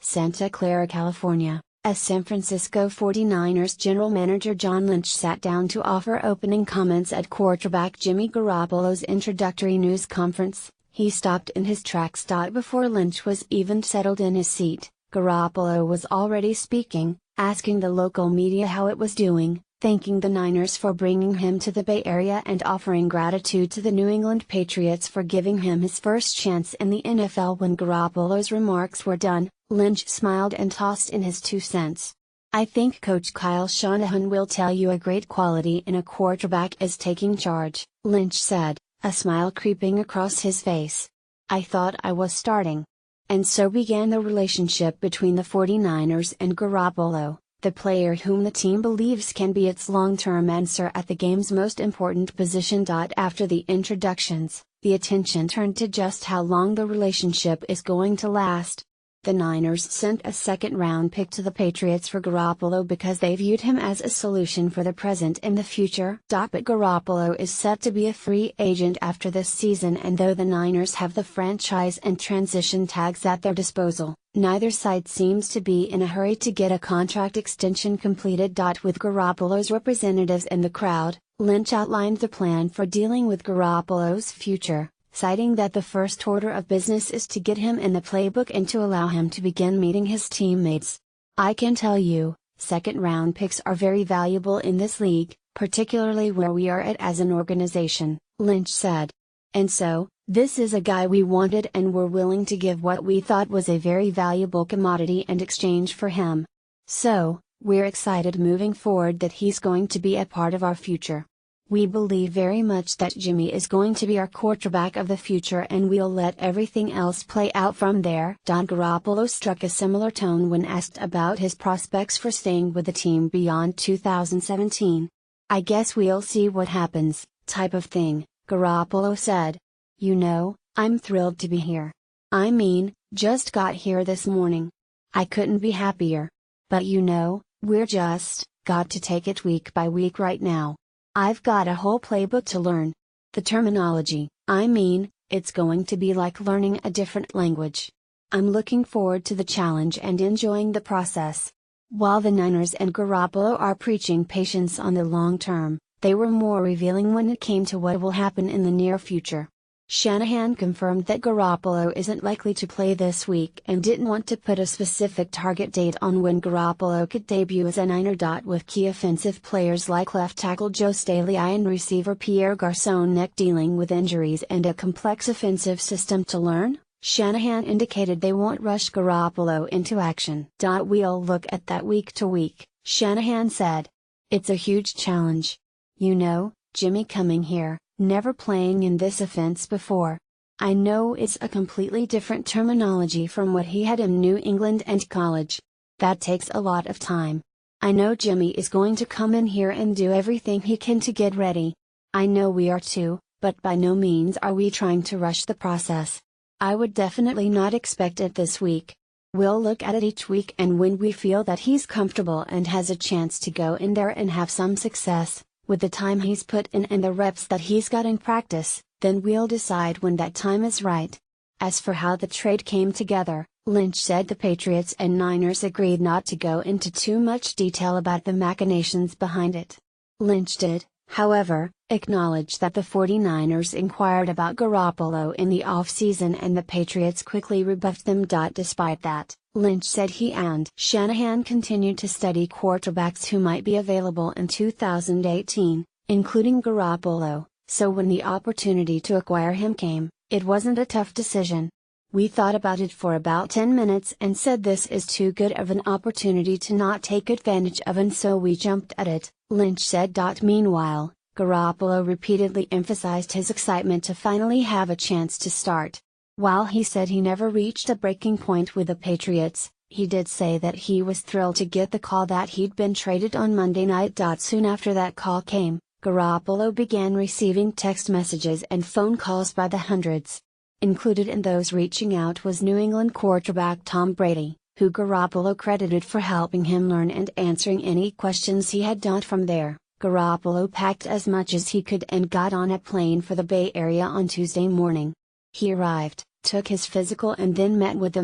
Santa Clara, California, as San Francisco 49ers general manager John Lynch sat down to offer opening comments at quarterback Jimmy Garoppolo's introductory news conference. He stopped in his tracks. Before Lynch was even settled in his seat, Garoppolo was already speaking, asking the local media how it was doing, thanking the Niners for bringing him to the Bay Area and offering gratitude to the New England Patriots for giving him his first chance in the NFL. When Garoppolo's remarks were done, Lynch smiled and tossed in his 2 cents. "I think Coach Kyle Shanahan will tell you a great quality in a quarterback is taking charge," Lynch said, a smile creeping across his face. "I thought I was starting." And so began the relationship between the 49ers and Garoppolo, the player whom the team believes can be its long-term answer at the game's most important position. After the introductions, the attention turned to just how long the relationship is going to last. The Niners sent a second-round pick to the Patriots for Garoppolo because they viewed him as a solution for the present and the future. But Garoppolo is set to be a free agent after this season, and though the Niners have the franchise and transition tags at their disposal, neither side seems to be in a hurry to get a contract extension completed. With Garoppolo's representatives in the crowd, Lynch outlined the plan for dealing with Garoppolo's future, citing that the first order of business is to get him in the playbook and to allow him to begin meeting his teammates. "I can tell you, second-round picks are very valuable in this league, particularly where we are at as an organization," Lynch said. "And so, this is a guy we wanted and were willing to give what we thought was a very valuable commodity in exchange for him. So, we're excited moving forward that he's going to be a part of our future. We believe very much that Jimmy is going to be our quarterback of the future and we'll let everything else play out from there." Garoppolo struck a similar tone when asked about his prospects for staying with the team beyond 2017. "I guess we'll see what happens, type of thing," Garoppolo said. "You know, I'm thrilled to be here. I mean, just got here this morning. I couldn't be happier. But you know, we're just, got to take it week by week right now. I've got a whole playbook to learn. The terminology, I mean, it's going to be like learning a different language. I'm looking forward to the challenge and enjoying the process." While the Niners and Garoppolo are preaching patience on the long term, they were more revealing when it came to what will happen in the near future. Shanahan confirmed that Garoppolo isn't likely to play this week and didn't want to put a specific target date on when Garoppolo could debut as a Niner. With key offensive players like left tackle Joe Staley and receiver Pierre Garçon dealing with injuries and a complex offensive system to learn, Shanahan indicated they won't rush Garoppolo into action. "We'll look at that week to week," Shanahan said. "It's a huge challenge. You know, Jimmy coming here, never playing in this offense before. I know it's a completely different terminology from what he had in New England and college. That takes a lot of time. I know Jimmy is going to come in here and do everything he can to get ready. I know we are too, but by no means are we trying to rush the process. I would definitely not expect it this week. We'll look at it each week, and when we feel that he's comfortable and has a chance to go in there and have some success, with the time he's put in and the reps that he's got in practice, then we'll decide when that time is right." As for how the trade came together, Lynch said the Patriots and Niners agreed not to go into too much detail about the machinations behind it. Lynch did, however, acknowledge that the 49ers inquired about Garoppolo in the offseason and the Patriots quickly rebuffed them. Despite that, Lynch said he and Shanahan continued to study quarterbacks who might be available in 2018, including Garoppolo, so when the opportunity to acquire him came, it wasn't a tough decision. "We thought about it for about 10 minutes and said this is too good of an opportunity to not take advantage of, and so we jumped at it," Lynch said. Meanwhile, Garoppolo repeatedly emphasized his excitement to finally have a chance to start. While he said he never reached a breaking point with the Patriots, he did say that he was thrilled to get the call that he'd been traded on Monday night. Soon after that call came, Garoppolo began receiving text messages and phone calls by the hundreds. Included in those reaching out was New England quarterback Tom Brady, who Garoppolo credited for helping him learn and answering any questions he had. From there, Garoppolo packed as much as he could and got on a plane for the Bay Area on Tuesday morning. He arrived, took his physical and then met with the